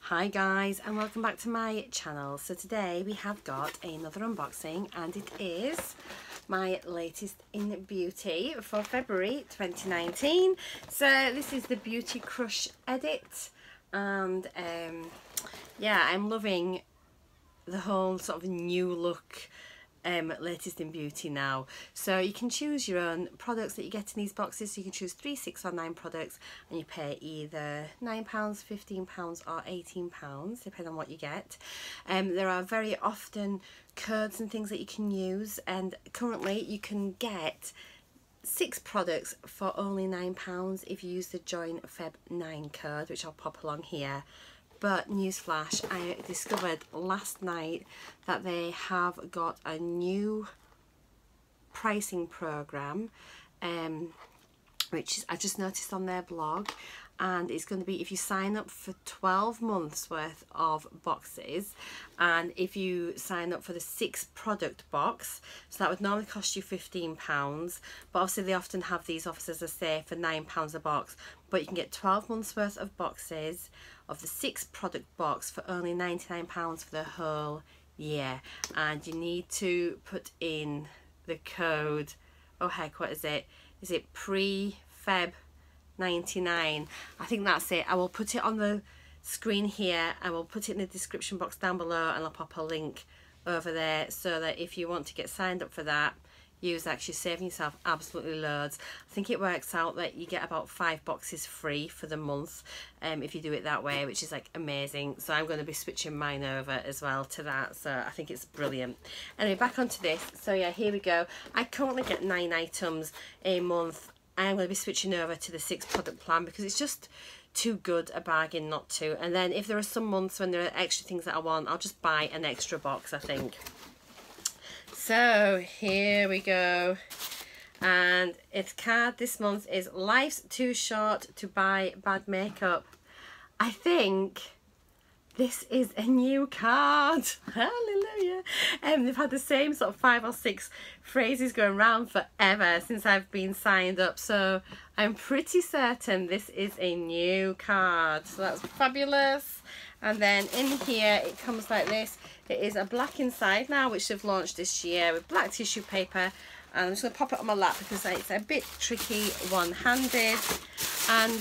Hi guys, and welcome back to my channel. So today we have got another unboxing, and it is my latest in beauty for February 2019. So this is the Beauty Crush edit, and yeah, I'm loving the whole sort of new look latest in beauty now. So you can choose your own products that you get in these boxes. So you can choose 3, 6 or 9 products, and you pay either £9, £15 or £18 depending on what you get. There are very often codes and things that you can use, and currently you can get 6 products for only £9 if you use the Join Feb 9 code, which I'll pop along here. But newsflash, I discovered last night that they have got a new pricing program, which I just noticed on their blog, and it's going to be if you sign up for 12 months worth of boxes, and if you sign up for the 6 product box, so that would normally cost you £15, but obviously they often have these offers, as I say, for £9 a box, but you can get 12 months worth of boxes of the 6 product box for only £99 for the whole year. And you need to put in the code, oh heck, what is it? Is it pre-Feb 99? I think that's it. I will put it on the screen here. I will put it in the description box down below, and I'll pop a link over there so that if you want to get signed up for that, use that, 'cause you're saving yourself absolutely loads. I think it works out that you get about 5 boxes free for the month if you do it that way, which is like amazing. So I'm going to be switching mine over as well to that, so I think it's brilliant. Anyway, back onto this. So yeah, here we go. I currently get 9 items a month. I'm going to be switching over to the 6 product plan because it's just too good a bargain not to. And then if there are some months when there are extra things that I want, I'll just buy an extra box, I think. So here we go, and its card this month is "Life's too short to buy bad makeup." I think this is a new card. Hallelujah. They've had the same sort of 5 or 6 phrases going around forever since I've been signed up, so I'm pretty certain this is a new card. So that's fabulous. And then in here it comes like this. It is a black inside now, which they've launched this year, with black tissue paper. And I'm just going to pop it on my lap because it's a bit tricky one-handed. And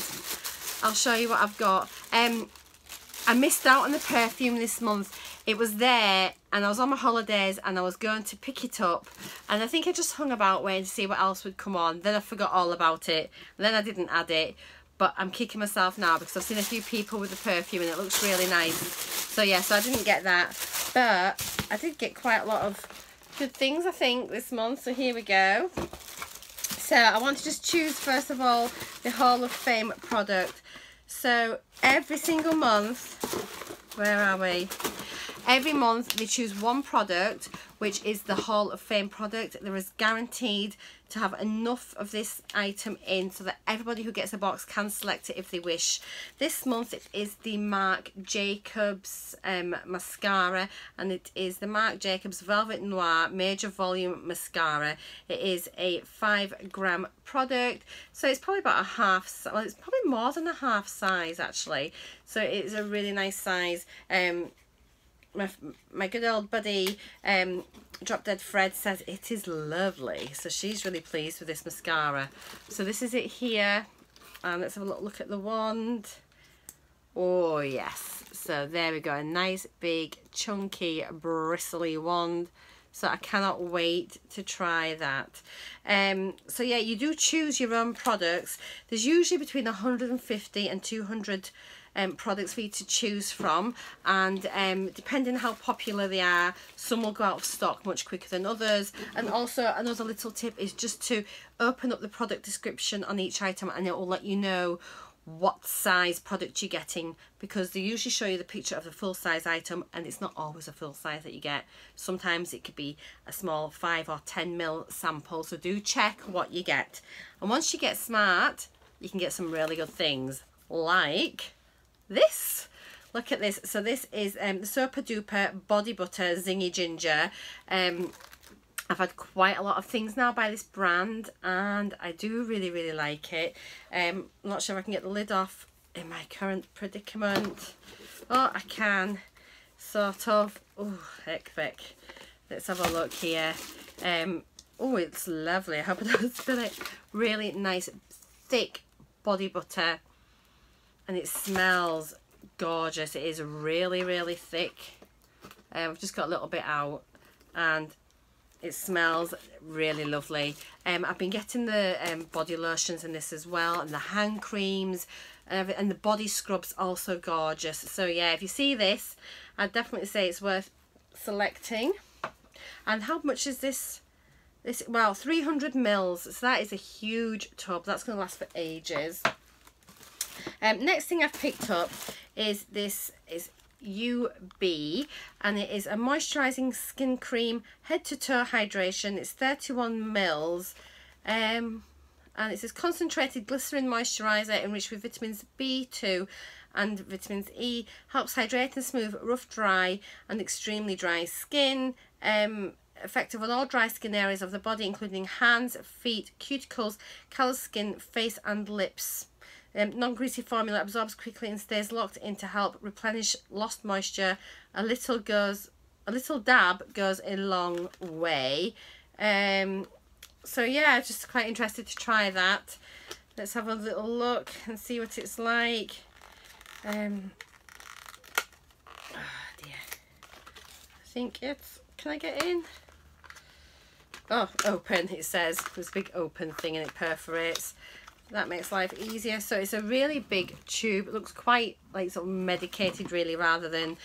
I'll show you what I've got. I missed out on the perfume this month. It was there, and I was on my holidays, and I was going to pick it up, and I think I just hung about waiting to see what else would come on. Then I forgot all about it, and then I didn't add it. But I'm kicking myself now because I've seen a few people with the perfume and it looks really nice. So yeah, so I didn't get that, but I did get quite a lot of good things, I think, this month. So here we go. So I want to just choose first of all the Hall of Fame product. So every single month, where are we? Every month they choose one product, which is the Hall of Fame product. There is guaranteed to have enough of this item in so that everybody who gets a box can select it if they wish. This month it is the Marc Jacobs mascara, and it is the Marc Jacobs Velvet Noir Major Volume Mascara. It is a 5-gram product, so it's probably about a half, well, it's probably more than a half size actually, so it's a really nice size. My good old buddy Drop Dead Fred says it is lovely, so she's really pleased with this mascara. So this is it here, and let's have a little look at the wand. Oh yes, so there we go, a nice big chunky bristly wand, so I cannot wait to try that. So yeah, you do choose your own products. There's usually between 150 and 200 products for you to choose from, and depending on how popular they are, some will go out of stock much quicker than others. And also another little tip is just to open up the product description on each item, and it will let you know what size product you're getting, because they usually show you the picture of the full size item, and it's not always a full size that you get. Sometimes it could be a small 5 or 10ml sample, so do check what you get. And once you get smart, you can get some really good things like this. Look at this. So this is the Super Duper Body Butter Zingy Ginger. I've had quite a lot of things now by this brand, and I do really like it. I'm not sure if I can get the lid off in my current predicament. Oh, I can sort of. Oh, heck. Let's have a look here. Oh, it's lovely. I hope I don't spill it. Really nice, thick body butter. And it smells gorgeous. It is really, really thick. I've just got a little bit out. And it smells really lovely. I've been getting the body lotions in this as well. And the hand creams. And the body scrub's also gorgeous. So yeah, if you see this, I'd definitely say it's worth selecting. And how much is this? Well, 300 mils. So that is a huge tub. That's going to last for ages. Next thing I've picked up is this is UB, and it is a moisturising skin cream, head to toe hydration. It's 31 mils. And it says concentrated glycerin moisturiser enriched with vitamins B2 and vitamins E, helps hydrate and smooth rough, dry and extremely dry skin. Effective on all dry skin areas of the body, including hands, feet, cuticles, callous skin, face and lips. Non-greasy formula absorbs quickly and stays locked in to help replenish lost moisture. A little dab goes a long way. So yeah, just quite interested to try that. Let's have a little look and see what it's like. Oh dear. I think it's, can I get in? Oh, open, it says. There's a big open thing and it perforates. That makes life easier. So it's a really big tube. It looks quite like sort of medicated really, rather than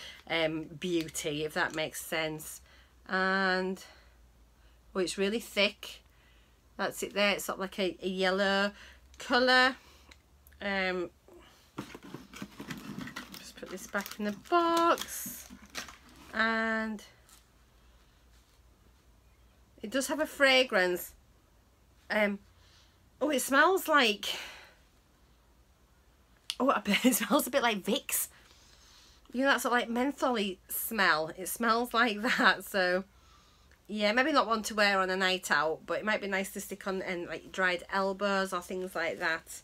beauty, if that makes sense. And oh, it's really thick. That's it there. It's sort of like a yellow colour. Just put this back in the box. And it does have a fragrance. Oh, it smells like, it smells a bit like Vicks. You know, that sort of like mentholy smell. It smells like that. So yeah, maybe not one to wear on a night out, but it might be nice to stick on in like dried elbows or things like that.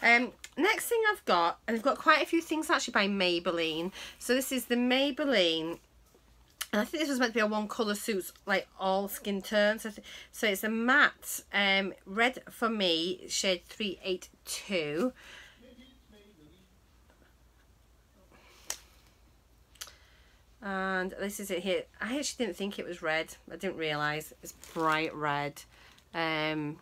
Next thing I've got, and I've got quite a few things actually by Maybelline. So this is the Maybelline, and I think this was meant to be a one colour suits like all skin tones. So it's a matte red for me, shade 382. And this is it here. I actually didn't think it was red. I didn't realise it's bright red. I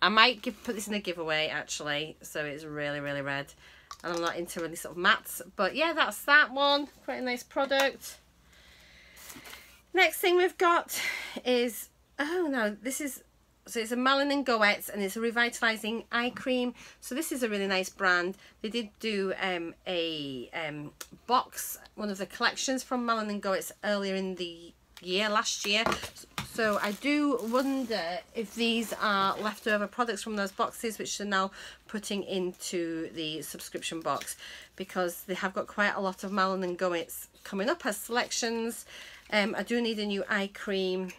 might put this in a giveaway actually. So it's really, really red. And I'm not into really sort of mattes. But yeah, that's that one. Quite a nice product. Next thing we've got is, oh no, this is, so it's a Malin & Goetz, and it's a revitalising eye cream. So this is a really nice brand. They did do a box, one of the collections from Malin & Goetz earlier in the year, last year. So I do wonder if these are leftover products from those boxes, which they're now putting into the subscription box, because they have got quite a lot of Malin & Goetz coming up as selections. I do need a new eye cream.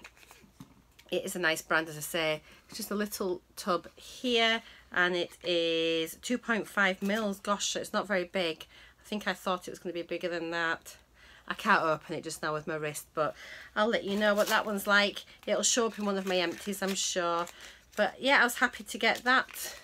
It is a nice brand, as I say. It's just a little tub here, and it is 2.5 mils. Gosh, so it's not very big. I think I thought it was going to be bigger than that. I can't open it just now with my wrist, but I'll let you know what that one's like. It'll show up in one of my empties, I'm sure. But yeah, I was happy to get that.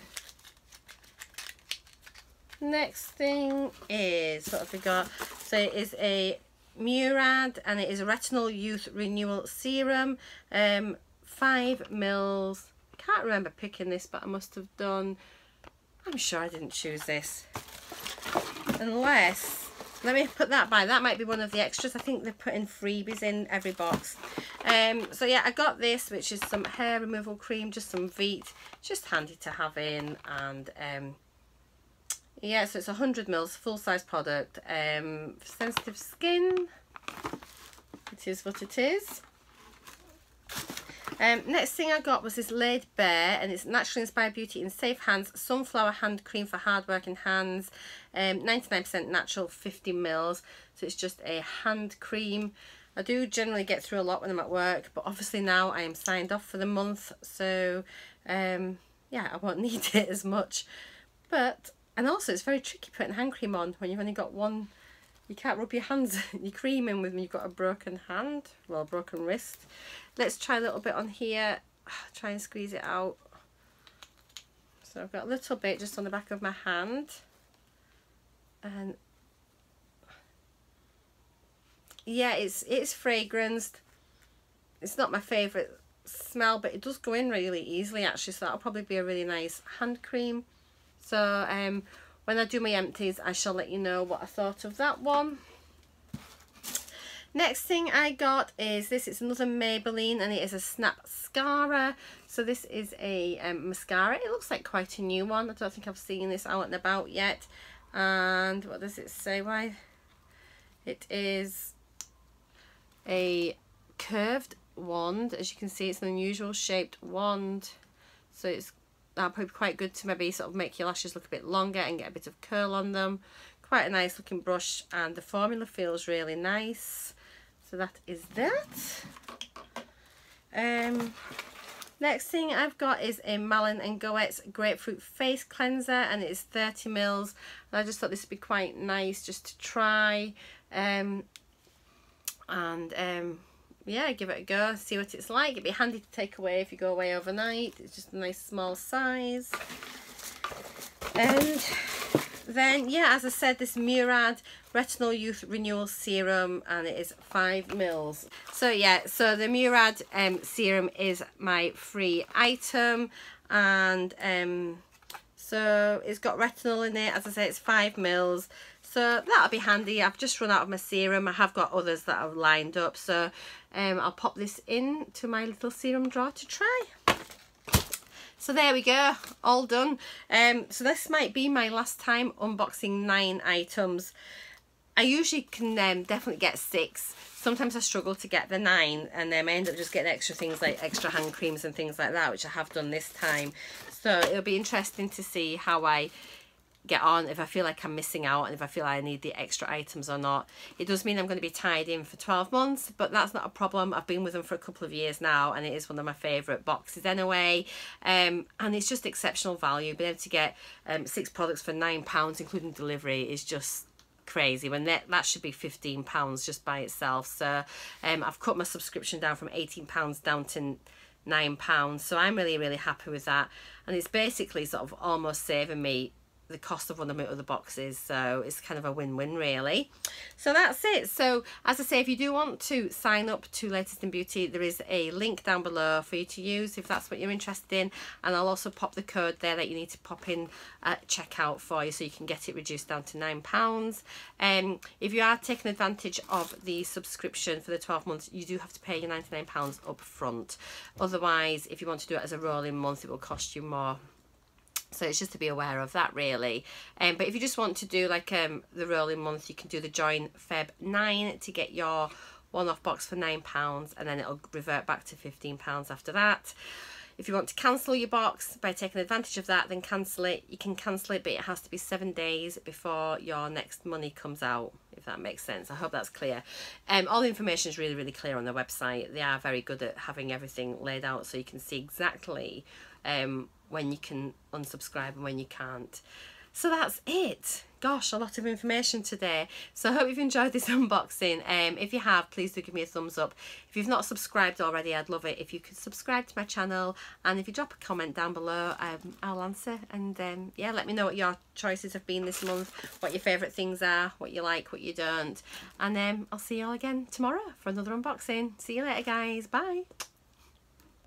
Next thing is, what have we got? So it is a Murad, and it is a retinol youth renewal serum, 5 mils. I can't remember picking this, but I must have done. I'm sure I didn't choose this, unless, let me put that by, that might be one of the extras. I think they're putting freebies in every box. So yeah, I got this, which is some hair removal cream, just some Veet, just handy to have in. And yeah, so it's 100 mils, full-size product. For sensitive skin, it is what it is. Next thing I got was this Laid Bare, and it's naturally inspired beauty in safe hands, sunflower hand cream for hard-working hands, 99% natural, 50 mils. So it's just a hand cream. I do generally get through a lot when I'm at work, but obviously now I am signed off for the month, so yeah, I won't need it as much. But, and also it's very tricky putting hand cream on when you've only got one You can't rub your hands, your cream in with me. You've got a broken hand, well, a broken wrist. Let's try a little bit on here. Try and squeeze it out. So I've got a little bit just on the back of my hand. And yeah, it's fragranced. It's not my favourite smell, but it does go in really easily actually, so that'll probably be a really nice hand cream. So when I do my empties, I shall let you know what I thought of that one. Next thing I got is this. It's another Maybelline, and it is a Snap Mascara. So this is a mascara. It looks like quite a new one. I don't think I've seen this out and about yet. And what does it say? Why? It is a curved wand. As you can see, it's an unusual shaped wand. So it's probably quite good to maybe sort of make your lashes look a bit longer and get a bit of curl on them. Quite a nice looking brush, and the formula feels really nice. So that is that. Next thing I've got is a Malin & Goetz Grapefruit Face Cleanser, and it is 30 mils. And I just thought this would be quite nice just to try. Yeah, give it a go, see what it's like. It'd be handy to take away if you go away overnight. It's just a nice small size. And then, yeah, as I said, this Murad Retinol Youth Renewal Serum, and it is 5 mils. So yeah, so the Murad serum is my free item, and so it's got retinol in it. As I say, it's 5 mils. So that'll be handy. I've just run out of my serum. I have got others that I've lined up. So I'll pop this into my little serum drawer to try. So there we go, all done. So this might be my last time unboxing 9 items. I usually can definitely get 6. Sometimes I struggle to get the 9, and I end up just getting extra things like extra hand creams and things like that, which I have done this time. So it'll be interesting to see how I get on, if I feel like I'm missing out and if I feel I need the extra items or not. It does mean I'm going to be tied in for 12 months, but that's not a problem. I've been with them for a couple of years now, and it is one of my favourite boxes anyway. And it's just exceptional value. Being able to get 6 products for £9, including delivery, is just crazy, when that should be £15 just by itself. So I've cut my subscription down from £18 down to £9, so I'm really happy with that, and it's basically sort of almost saving me the cost of one of my other boxes, so it's kind of a win-win really. So that's it. So as I say, if you do want to sign up to Latest in Beauty, there is a link down below for you to use if that's what you're interested in, and I'll also pop the code there that you need to pop in at checkout for you, so you can get it reduced down to £9. If you are taking advantage of the subscription for the 12 months, you do have to pay your £99 up front. Otherwise, if you want to do it as a rolling month, it will cost you more. So it's just to be aware of that really. But if you just want to do like the rolling month, you can do the join Feb 9 to get your one-off box for £9, and then it'll revert back to £15 after that. If you want to cancel your box by taking advantage of that, then cancel it. You can cancel it, but it has to be 7 days before your next money comes out, if that makes sense. I hope that's clear. All the information is really clear on their website. They are very good at having everything laid out, so you can see exactly when you can unsubscribe and when you can't. So that's it. Gosh, a lot of information today. So I hope you've enjoyed this unboxing. If you have, please do give me a thumbs up. If you've not subscribed already, I'd love it if you could subscribe to my channel, and if you drop a comment down below, I'll answer. And yeah, let me know what your choices have been this month, what your favourite things are, what you like, what you don't, and I'll see you all again tomorrow for another unboxing. See you later guys, bye.